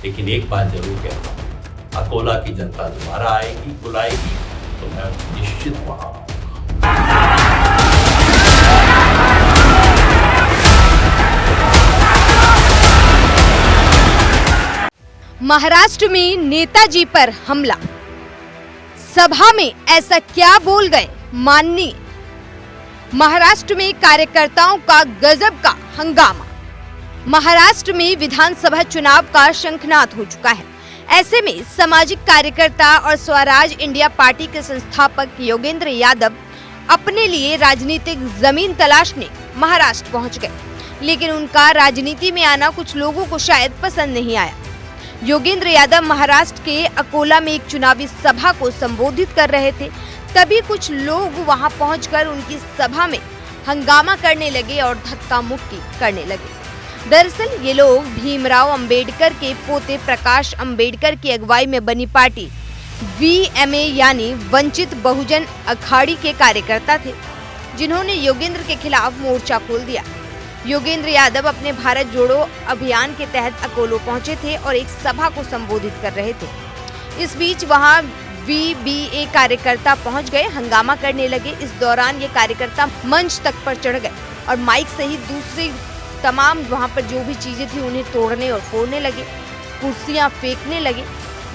लेकिन एक बात जरूर कहता हूँ, अकोला की जनता दोबारा आएगी, बुलाएगी तो मैं निश्चित वहां आऊंगा। महाराष्ट्र में नेताजी पर हमला, सभा में ऐसा क्या बोल गए माननीय। महाराष्ट्र में कार्यकर्ताओं का गजब का हंगामा। महाराष्ट्र में विधानसभा चुनाव का शंखनाद हो चुका है। ऐसे में सामाजिक कार्यकर्ता और स्वराज इंडिया पार्टी के संस्थापक योगेंद्र यादव अपने लिए राजनीतिक जमीन तलाशने महाराष्ट्र पहुंच गए, लेकिन उनका राजनीति में आना कुछ लोगों को शायद पसंद नहीं आया। योगेंद्र यादव महाराष्ट्र के अकोला में एक चुनावी सभा को संबोधित कर रहे थे, तभी कुछ लोग वहां पहुंचकर उनकी सभा में हंगामा करने लगे और धक्का मुक्की करने लगे। दरअसल ये लोग भीमराव अंबेडकर के पोते प्रकाश अंबेडकर की अगुवाई में बनी पार्टी VMA यानी वंचित बहुजन अखाड़ी के कार्यकर्ता थे, जिन्होंने योगेंद्र के खिलाफ मोर्चा खोल दिया। योगेंद्र यादव अपने भारत जोड़ो अभियान के तहत अकोला पहुंचे थे और एक सभा को संबोधित कर रहे थे। इस बीच वहां VBA कार्यकर्ता पहुंच गए, हंगामा करने लगे। इस दौरान ये कार्यकर्ता मंच तक पर चढ़ गए और माइक सहित दूसरी तमाम वहां पर जो भी चीजें थी उन्हें तोड़ने और फोड़ने लगे, कुर्सियां फेंकने लगे,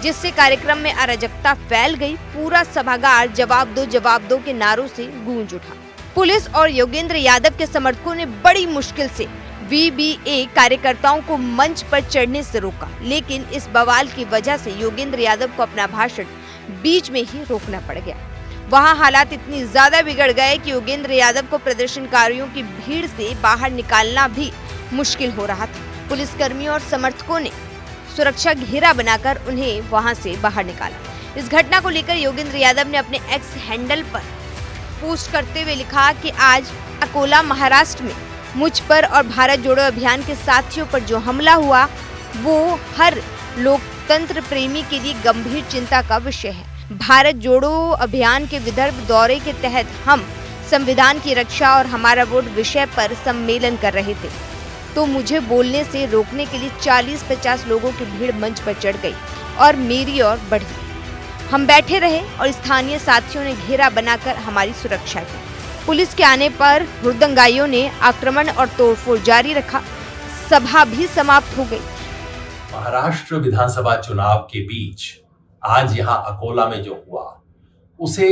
जिससे कार्यक्रम में अराजकता फैल गई। पूरा सभागार जवाब दो के नारों से गूंज उठा। पुलिस और योगेंद्र यादव के समर्थकों ने बड़ी मुश्किल से VBA कार्यकर्ताओं को मंच पर चढ़ने से रोका, लेकिन इस बवाल की वजह से योगेंद्र यादव को अपना भाषण बीच में ही रोकना पड़ गया। वहां हालात इतनी ज्यादा बिगड़ गए कि योगेंद्र यादव को प्रदर्शनकारियों की भीड़ से बाहर निकालना भी मुश्किल हो रहा था। पुलिसकर्मियों और समर्थकों ने सुरक्षा घेरा बनाकर उन्हें वहां से बाहर निकाला। इस घटना को लेकर योगेंद्र यादव ने अपने एक्स हैंडल पर पोस्ट करते हुए लिखा कि आज अकोला महाराष्ट्र में मुझ पर और भारत जोड़ो अभियान के साथियों पर जो हमला हुआ वो हर लोकतंत्र प्रेमी के लिए गंभीर चिंता का विषय है। भारत जोड़ो अभियान के विदर्भ दौरे के तहत हम संविधान की रक्षा और हमारा वोट विषय पर सम्मेलन कर रहे थे, तो मुझे बोलने से रोकने के लिए 40-50 लोगों की भीड़ मंच पर चढ़ गई और मेरी ओर बढ़ी। हम बैठे रहे और स्थानीय साथियों ने घेरा बनाकर हमारी सुरक्षा की। पुलिस के आने पर हुड़दंगाइयों ने आक्रमण और तोड़फोड़ जारी रखा। सभा भी समाप्त हो गई। महाराष्ट्र विधानसभा चुनाव के बीच आज यहाँ अकोला में जो हुआ, उसे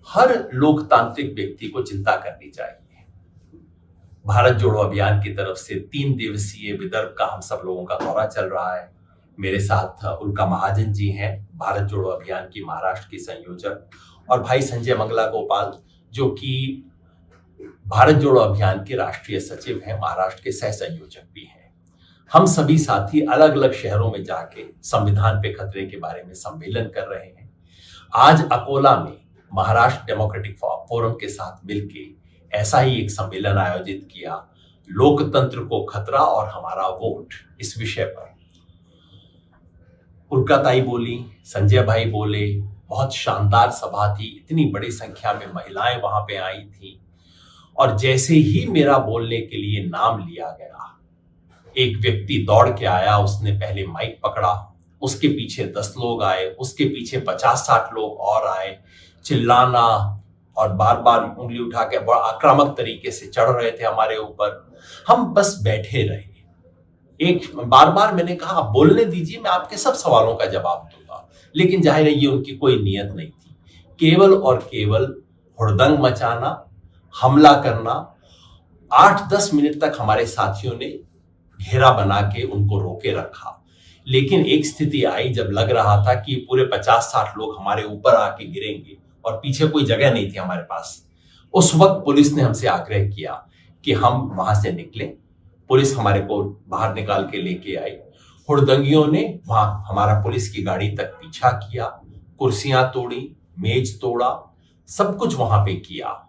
हर लोकतांत्रिक व्यक्ति को चिंता करनी चाहिए। भारत जोड़ो अभियान की तरफ से 3 दिवसीय विदर्भ का हम सब लोगों का दौरा चल रहा है। मेरे साथ उल्का महाजन जी हैं, भारत जोड़ो अभियान की महाराष्ट्र की संयोजक, और भाई संजय मंगला गोपाल जो कि भारत जोड़ो अभियान के राष्ट्रीय सचिव हैं, महाराष्ट्र के सह संयोजक भी हैं। हम सभी साथी अलग अलग शहरों में जाके संविधान पे खतरे के बारे में सम्मेलन कर रहे हैं। आज अकोला में महाराष्ट्र डेमोक्रेटिक फोरम के साथ मिलके ऐसा ही एक सम्मेलन आयोजित किया, लोकतंत्र को खतरा और हमारा वोट, इस विषय पर उल्का ताई बोली, संजय भाई बोले। बहुत शानदार सभा थी, इतनी बड़ी संख्या में महिलाएं वहां पे आई थी। और जैसे ही मेरा बोलने के लिए नाम लिया गया, एक व्यक्ति दौड़ के आया, उसने पहले माइक पकड़ा, उसके पीछे 10 लोग आए, उसके पीछे 50-60 लोग और आए। चिल्लाना और बार बार उंगली उठा के बड़ा आक्रामक तरीके से चढ़ रहे थे हमारे ऊपर। हम बस बैठे रहे। एक बार बार मैंने कहा, आप बोलने दीजिए, मैं आपके सब सवालों का जवाब दूंगा, लेकिन जाहिर है ये उनकी कोई नीयत नहीं थी। केवल और केवल हुड़दंग मचाना, हमला करना। 8-10 मिनट तक हमारे साथियों ने घेरा बना के उनको रोके रखा, लेकिन एक स्थिति आई जब लग रहा था कि पूरे 50-60 लोग हमारे ऊपर आके गिरेंगे और पीछे कोई जगह नहीं थी हमारे पास। उस वक्त पुलिस ने हमसे आग्रह किया कि हम वहां से निकलें। पुलिस हमारे को बाहर निकाल के लेके आई। हुड़दंगियों ने वहां हमारा पुलिस की गाड़ी तक पीछा किया, कुर्सियां तोड़ी, मेज तोड़ा, सब कुछ वहां पे किया।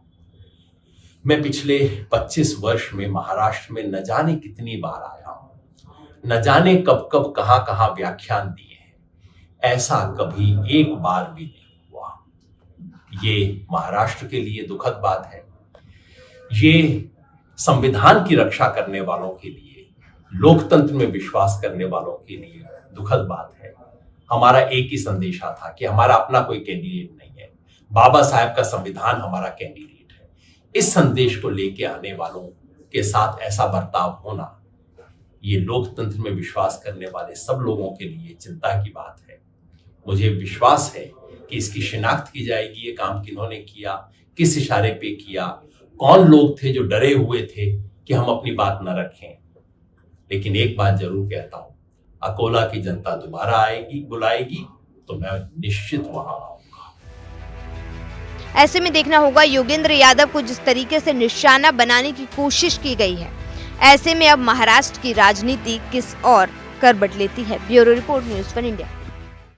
मैं पिछले 25 वर्ष में महाराष्ट्र में न जाने कितनी बार आया हूं, न जाने कब कब कहां कहां व्याख्यान दिए हैं। ऐसा कभी एक बार भी नहीं हुआ। ये महाराष्ट्र के लिए दुखद बात है। ये संविधान की रक्षा करने वालों के लिए, लोकतंत्र में विश्वास करने वालों के लिए दुखद बात है। हमारा एक ही संदेशा था कि हमारा अपना कोई कैंडिडेट नहीं है, बाबा साहब का संविधान हमारा कैंडिडेट है। इस संदेश को लेके आने वालों के साथ ऐसा बर्ताव होना, ये लोकतंत्र में विश्वास करने वाले सब लोगों के लिए चिंता की बात है। मुझे विश्वास है कि इसकी शिनाख्त की जाएगी, ये काम किन्होंने किया, किस इशारे पे किया, कौन लोग थे जो डरे हुए थे कि हम अपनी बात न रखें। लेकिन एक बात जरूर कहता हूं, अकोला की जनता दोबारा आएगी, बुलाएगी तो मैं निश्चित वहां आऊंगा। ऐसे में देखना होगा योगेंद्र यादव को जिस तरीके से निशाना बनाने की कोशिश की गई है, ऐसे में अब महाराष्ट्र की राजनीति किस ओर करवट लेती है। Bureau report, news 1 India.